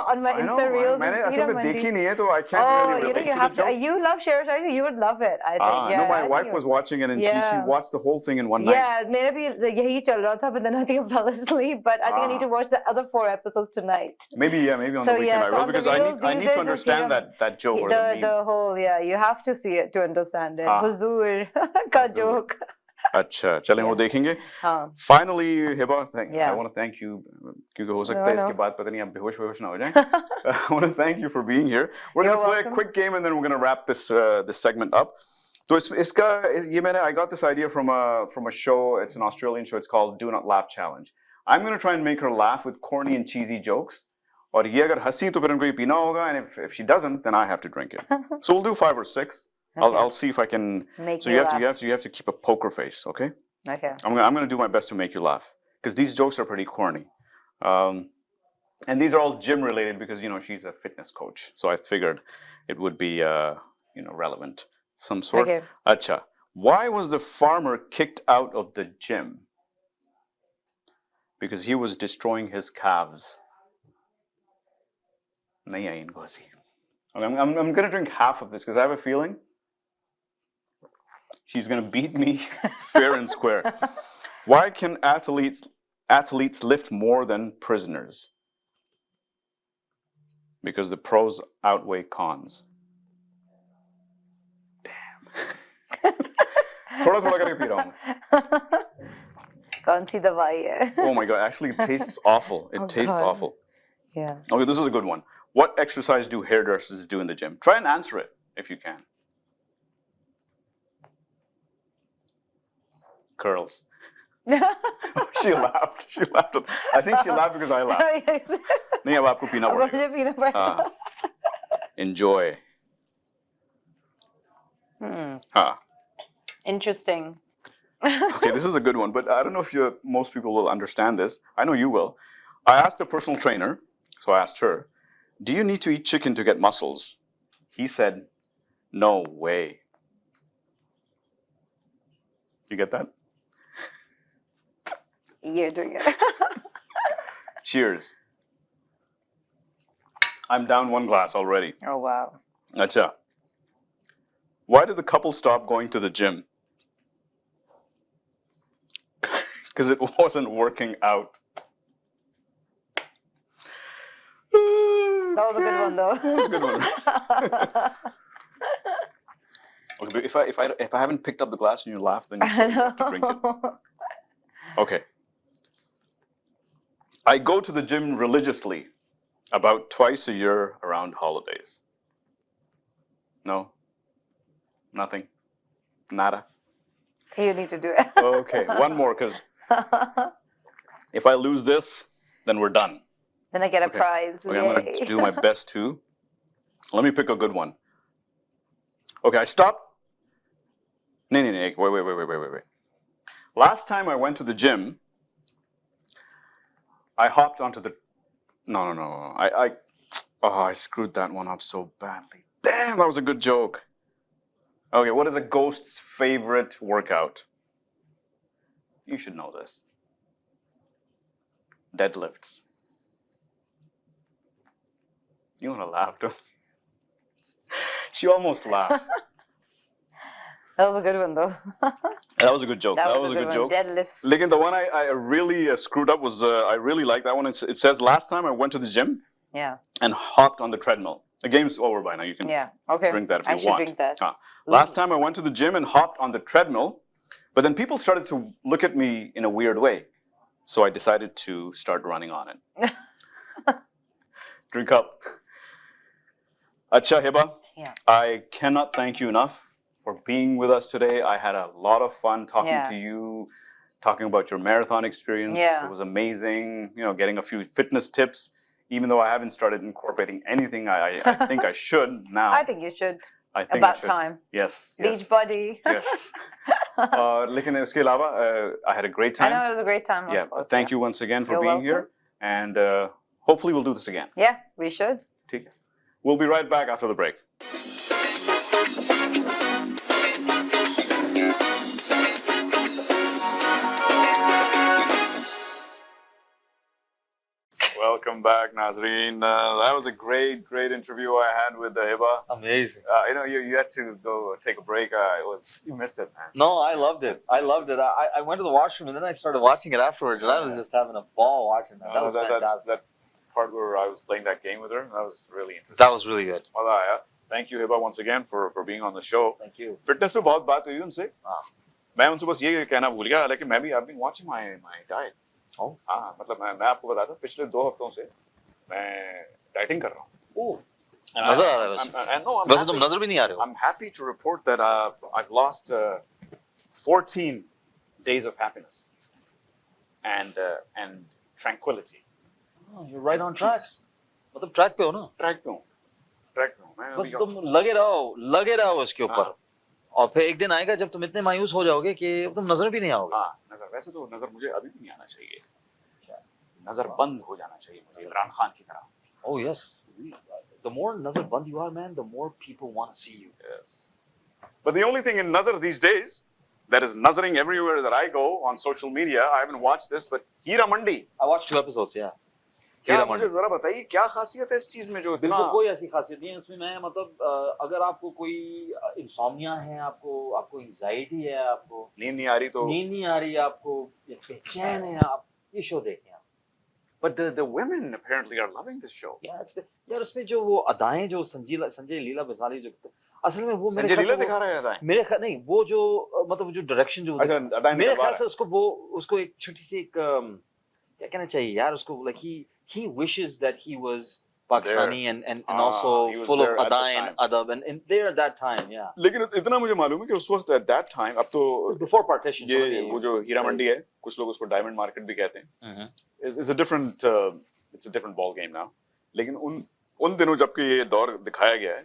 on my Insta reels. मैंने असल में देखी नहीं है, तो I can't really relate you have to. You love Share, you would love it, I think. No, my wife was watching it and she watched the whole thing in one night. Yeah, मेरा भी यही चल रहा था, but then I think I fell asleep. But I think I need to watch the other 4 episodes tonight. Maybe on the weekend I will, because I need to understand that joke or the whole, you have to see it to understand it. Huzur का joke. अच्छा, चलें वो देखेंगे. Finally, Hiba, I want to thank you, क्योंकि हो सकता है इसके बाद पता नहीं आप बेहोश ना हो जाएं. I want to thank you for being here. We're going to play a quick game and then we're going to wrap this segment up. So I got this idea from a show. It's an Australian show. It's called Do Not Laugh Challenge. I'm going to try and make her laugh with corny and cheesy jokes. और ये अगर हंसी तो फिर उनको ये पीना होगा, and if she doesn't, then I have to drink it. So we'll do 5 or 6. I'll see if I can. So you have to keep a poker face, okay? Okay. I'm gonna do my best to make you laugh, because these jokes are pretty corny, and these are all gym related because she's a fitness coach. So I figured it would be relevant of some sort. Okay. Acha, why was the farmer kicked out of the gym? Because he was destroying his calves. नहीं आई इनको हंसी. I'm gonna drink half of this because I have a feeling she's gonna beat me fair and square. Why can athletes lift more than prisoners? Because the pros outweigh cons. Damn. थोड़ा थोड़ा करके P रहा हूँ. कौन सी दवाई है? Oh my god, actually it tastes awful. It Oh, tastes God. awful. Yeah. Okay, this is a good one. What exercise do hairdressers do in the gym? Try and answer it if you can. Curls. She laughed. She laughed. I think she laughed because I laughed. नहीं अब आपको पीना अब पड़ेगा. मुझे पीना पड़ेगा. Enjoy. हाँ. Interesting. Okay, this is a good one, but I don't know if most people will understand this. I know you will. I asked a personal trainer, so I asked her, do you need to eat chicken to get muscles? He said, no way. You get that? You're doing it. Cheers. I'm down one glass already. Oh wow. Acha. Why did the couple stop going to the gym? Because it wasn't working out. That was a good one, though. That was a good one. Okay, but if I haven't picked up the glass and you laugh, then you have to drink it. Okay. I go to the gym religiously, about twice a year around holidays. No? Nothing? Nada? You need to do it. Okay, one more, because if I lose this, then we're done. Then I get a Okay. prize. Okay, I'm going Yay. to do my best too. Let me pick a good one. Okay, I stopped. No, wait. Last time I went to the gym, I hopped onto the... No. I screwed that one up so badly. Damn, that was a good joke. Okay, what is a ghost's favorite workout? You should know this. Deadlifts. You want to laugh, don't you? She almost laughed. That was a good one, though. That was a good joke. That was a good joke. one. Deadlifts. Again, the one I really screwed up was, I really like that one. It says, last time I went to the gym Yeah. and hopped on the treadmill. The game's over by now. You can Yeah. Okay. drink that if I you should want. drink that. Last time I went to the gym and hopped on the treadmill, but then people started to look at me in a weird way. So I decided to start running on it. Drink up. Acha Hiba, Yeah. I cannot thank you enough for being with us today. I had a lot of fun talking Yeah. to you, talking about your marathon experience. Yeah. It was amazing, getting a few fitness tips. Even though I haven't started incorporating anything, I think I should now. I think you should. I think I About should. time. Yes. Beach body. Yes. लेकिन उसके अलावा, I had a great I time. know it was a great time. Yeah, Of but course, thank you once again for You're being here. And hopefully we'll do this again. Yeah, we should. ठीक है. We'll be right back after the break. Welcome back, Nazreen. That was a great interview I had with Hiba. Amazing. You had to go take a break. You missed it, man. No, I loved it. I went to the washroom and then I started watching it afterwards, and I was just having a ball watching that. That was fantastic. That part where I was playing that game with her, that was really interesting. That was really good. Well, thank you, Hiba, once again for being on the show. Thank you. Fitness पे बहुत बात हुई उनसे. हाँ. मैं उनसे बस ये कहना भूल गया, लेकिन मैं भी I've been watching my diet. Oh. हाँ, मतलब मैं आपको बताता हूँ, पिछले 2 हफ्तों से मैं डाइटिंग कर रहा हूँ. Oh. नजर आ रहा है वैसे. वैसे तुम नजर भी नहीं आ रहे हो. I'm happy to report that I've lost 14 days of happiness and tranquility. Oh, you're right on track. मतलब ट्रैक पे हो ना. ट्रैक पे हूँ. मैं बस अभी तुम लगे रहो उसके ऊपर. और फिर एक दिन आएगा जब तुम इतने मायूस हो जाओगे कि तुम नजर भी नहीं आओगे. हाँ, नजर वैसे तो नजर मुझे अभी भी नहीं आना चाहिए. नजर बंद हो जाना चाहिए मुझे इमरान खान की तरह. Oh yes. The more nazar band you are, man, the more people want to see you. Yes. But the only thing in nazar these days that is nazaring everywhere that I go on social media, I haven't watched this, but Heera Mandi. I watched 2 episodes, yeah. क्या मुझे जरा बताइए क्या खासियत है इस चीज में जो इतना बिल्कुल कोई ऐसी खासियत नहीं है इसमें. मैं मतलब अगर आपको कोई इंसोम्निया है, आपको एंजाइटी है, आपको नींद नहीं आ रही तो नींद नहीं आ रही है, आपको बेचैन है, आप ये शो देखें. But the women apparently are loving this show. यार उसमें जो वो अदाएं जो संजय लीला बंसाली जो असल में वो मेरे संजय ख्याल लीला से दिखा रहा है अदाएं। मेरे ख्याल नहीं, वो जो मतलब जो डायरेक्शन जो अच्छा, अदाएं मेरे निकलवा ख्याल रहा से उसको एक छोटी सी एक क्या कहना चाहिए यार उसको, like he wishes that he was Pakistani and also he was full of there at the adai and time. adab and there at that time, yeah. लेकिन इतना मुझे मालूम है कि उस वक्त at that time, अब तो Before partition, ये वो जो हीरा मंडी है, कुछ लोग उसको डायमंड मार्केट भी कहते हैं, is a different it's a different ball game now. लेकिन उन दिनों जबकि ये दौर दिखाया गया है,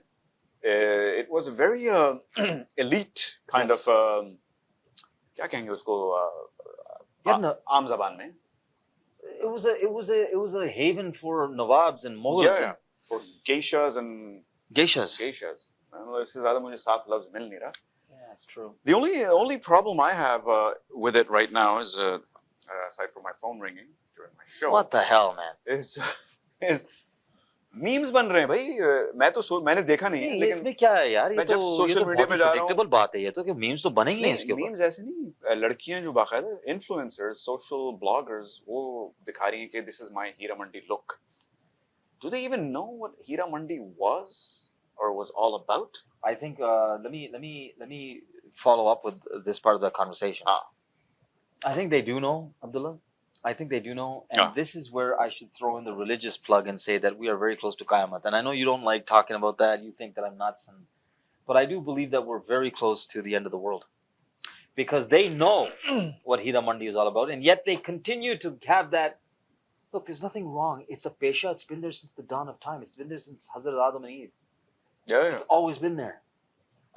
it was a very elite kind of क्या कहेंगे उसको आम जबान में, it was a haven for nawabs and mughals yeah, for geishas and geishas. इससे ज़्यादा मुझे साफ लफ्ज मिल नहीं रहा. Yeah, that's true. The only problem I have with it right now is aside from my phone ringing during my show, What the hell, man? is memes बन रहे हैं भाई. मैंने देखा नहीं है, नहीं, लेकिन इसमें क्या है यार, ये मैं जब तो social media पे जा रहा हूँ- predictable बात है, ये तो कि memes तो बनेंगे नहीं, इसके ऊपर. memes ऐसे नहीं, लड़कियां जो बाकायदा influencers, social bloggers, वो दिखा रही हैं कि this is my Hira Mandi look. Do they even know what Hira Mandi was or was all about? I think let me follow up with this part of the conversation. I think they do know, Abdullah. I think they do know, and this is where I should throw in the religious plug and say that we are very close to Qayamat. And I know you don't like talking about that. You think that I'm nuts, but I do believe that we're very close to the end of the world, because they know what Hira Mandi is all about, and yet they continue to have that. Look, there's nothing wrong. It's a pesha. It's been there since the dawn of time. It's been there since Hazrat Adam and Eve. Yeah. It's always been there.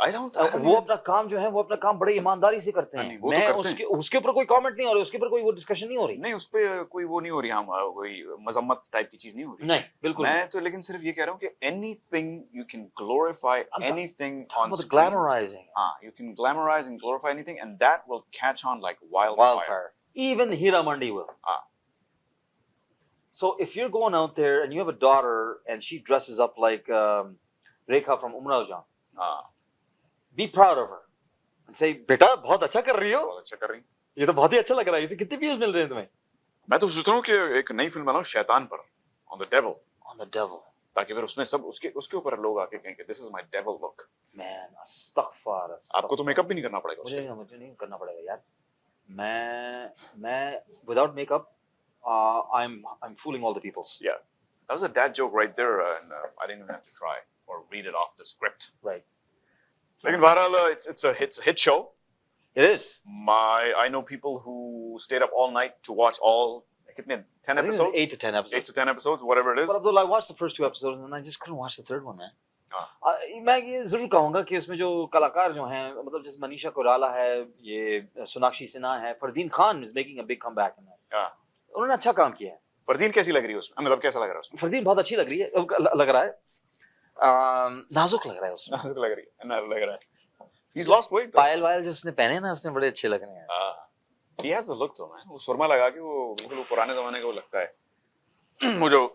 I don't वो अपना काम जो है वो अपना काम बड़ी ईमानदारी से करते हैं. वो तो मैं करते हैं. उसके ऊपर कोई कमेंट नहीं हो रहा, उसके ऊपर कोई वो डिस्कशन नहीं हो रही. नहीं, उस पे कोई वो नहीं हो रही, हम कोई मजम्मत टाइप की चीज नहीं हो रही. नहीं, बिल्कुल. मैं तो लेकिन सिर्फ ये कह रहा हूँ कि anything you can glorify anything on about screen. glamorizing. You can glamorize and glorify anything, and that will catch on like wildfire. Even Hira Mandi will. So if you're going out there and you have a daughter and she dresses up like Rekha from Umrao Jan, be proud of her and say, "बेटा बहुत अच्छा कर रही हो, बहुत अच्छा कर रही. ये तो बहुत ही अच्छा लग रहा है, ये तो कितने व्यूज मिल रहे हैं तुम्हें?" मैं तो सोचता हूँ कि एक नई फिल्म बनाऊँ शैतान पर, on the devil, ताकि फिर उसमें सब उसके ऊपर लोग आके कहें कि this is my devil look. Man, astaghfar. आपको तो मेकअप भी नहीं करना पड़ेगा उसके लिए. मुझे नहीं करना पड़ेगा यार. मैं without makeup, I'm fooling all the peoples. Yeah, that was a dad joke right there, and I didn't even have to try or read it off the script. Right. लेकिन बहरहाल it's a hit show. It is. I know people who stayed up all night to watch all कितने 10 episodes? 8 to 10 episodes. 8 to 10 episodes, whatever it is. But Abdullah, I watched the first 2 episodes and I just couldn't watch the third one, man. मैं ये जरूर कहूँगा कि उसमें जो कलाकार जो हैं, मतलब जैसे मनीषा कोइराला है, ये सोनाक्षी सिन्हा है, Fardeen Khan is making a big comeback in that. उन्होंने अच्छा काम किया है. फरदीन कैसी लग रही है उसमें? मतलब कैसा लग रहा है उसमें? फरदीन बहुत अच्छी लग रही है, लग रहा है. नाजुक लग रहा है उसमें. नाजुक लग रहा है. He's lost weight. पायल वायल जो उसने पहने ना, उसने बड़े अच्छे लग रहे हैं. He has the look though, man. वो सुरमा लगा के वो बिल्कुल वो पुराने जमाने का वो लगता है. वो जो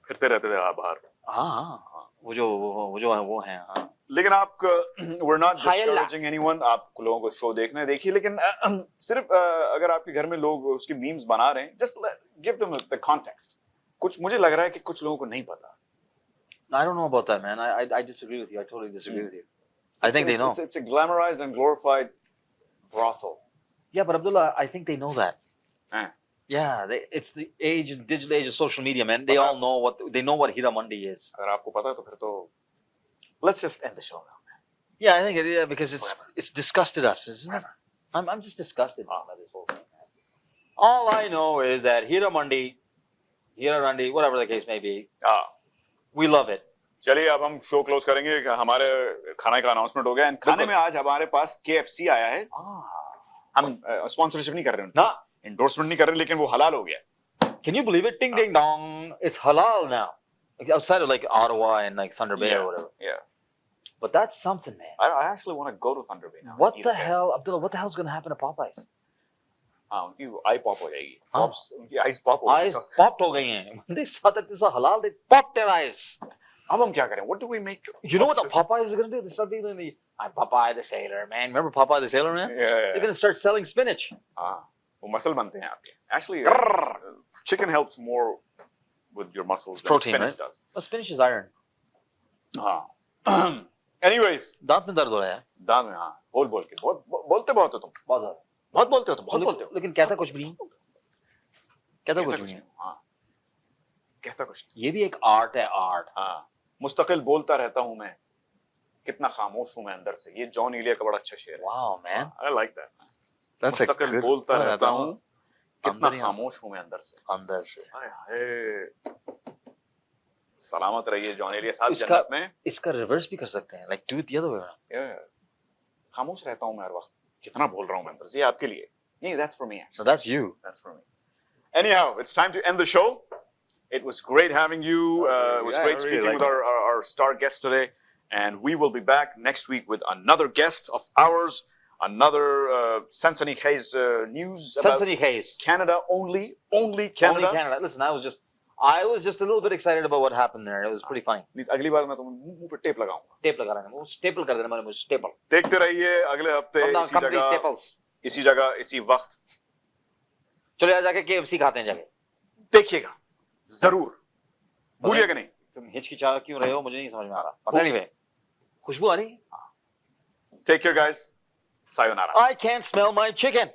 फिरते रहते थे बाहर. हाँ. वो जो है हाँ. लेकिन आप we're not discouraging anyone, आप लोगों को शो देखना है देखिए, लेकिन सिर्फ अगर आपके घर में लोग उसकी मीम्स बना रहे हैं, just give them the context. कुछ मुझे लग रहा है कि कुछ लोगों को नहीं पता. I don't know about that, man. I disagree with you. I totally disagree with you. I think they know. It's a glamorized and glorified brothel. Yeah, but Abdullah, I think they know that. Yeah, it's the digital age of social media, man. They all know what Hira Mandi is. अगर आपको पता है तो फिर तो let's just end the show now, man. Yeah, I think because it's disgusted us, isn't it? I'm just disgusted by this whole thing, man. All I know is that Hira Mandi, whatever the case may be, we love it. चलिए अब हम show close करेंगे. हमारे खाने का announcement हो गया and खाने में आज हमारे पास KFC आया है. हम स्पॉन्सरशिप नहीं कर रहे हैं, ना एंडोर्समेंट नहीं कर रहे, लेकिन वो हलाल हो गया. Can you believe it? Ding ding dong. It's halal now. Like outside of like Ottawa and like Thunder Bay or whatever. Yeah. But that's something, man. I actually want to go to Thunder Bay now. What the hell, Abdullah? What the hell's going to happen to Popeyes? हाँ, उनकी आई pop हो जाएगी. Pops, उनकी ice pop हो Eyes popped हो गई हैं. When they saw that this is halal, they popped their eyes. अब हम क्या करें? What do we make? You know what the Popeyes is going to do? They start being the I'm Popeye the Sailor, man. Remember Popeye the Sailor, man? Yeah. They're going to start selling spinach. हाँ, वो muscle बनते हैं आपके. Actually, chicken helps more with your muscles than protein, spinach right? does. Well, spinach is iron. हाँ. Anyways, दांत में दर्द हो रहा है दाम में हाँ बोल बोल के बहुत बोलते बहुत हो तुम, बहुत ज्यादा बहुत बोलते हो तुम, बहुत बोलते हो। लेकिन कहता कुछ भी नहीं कहता कुछ भी नहीं हाँ कहता कुछ नहीं। ये भी एक आर्ट है आर्ट हाँ मुस्तकिल बोलता रहता हूँ मैं, कितना खामोश हूँ मैं अंदर से। ये जॉन एलिया का बड़ा अच्छा शेर है। Wow man I like that. That's a मुस्तकिल बोलता रहता हूँ, कितना अंदर ही खामोश हूँ मैं अंदर से। हाय हाय, सलामत रहिए जॉन एलिया साहब जन्नत में। इसका रिवर्स भी कर सकते हैं like do it the other way खामोश रहता हूँ मैं हर वक्त, कितना बोल रहा हूँ मैं अंदर से। ये आपके लिए नहीं, that's for me so that's you that's for me. Anyhow, it's time to end the show. It was great having you. It was Yeah, great I really speaking like with our star guest today. And we will be back next week with another guest of ours, another Sensani Hayes news Sensani Hayes about Canada only Canada. only Canada listen I was just a little bit excited about what happened there. It was pretty funny. नहीं, अगली बार मैं तुम्हें मुंह पे tape लगाऊंगा। Tape लगा रहे हैं वो स्टेपल कर देना मैंने मुझे स्टेपल देखते रहिए अगले हफ्ते इसी जगह इसी वक्त। चलो यार जाके KFC खाते हैं जाके देखिएगा जरूर, भूलिएगा नहीं। तुम हिचकिचा क्यों रहे हो मुझे नहीं समझ में आ रहा पता नहीं भाई खुशबू आ रही Take care guys. Sayonara. I can't smell my chicken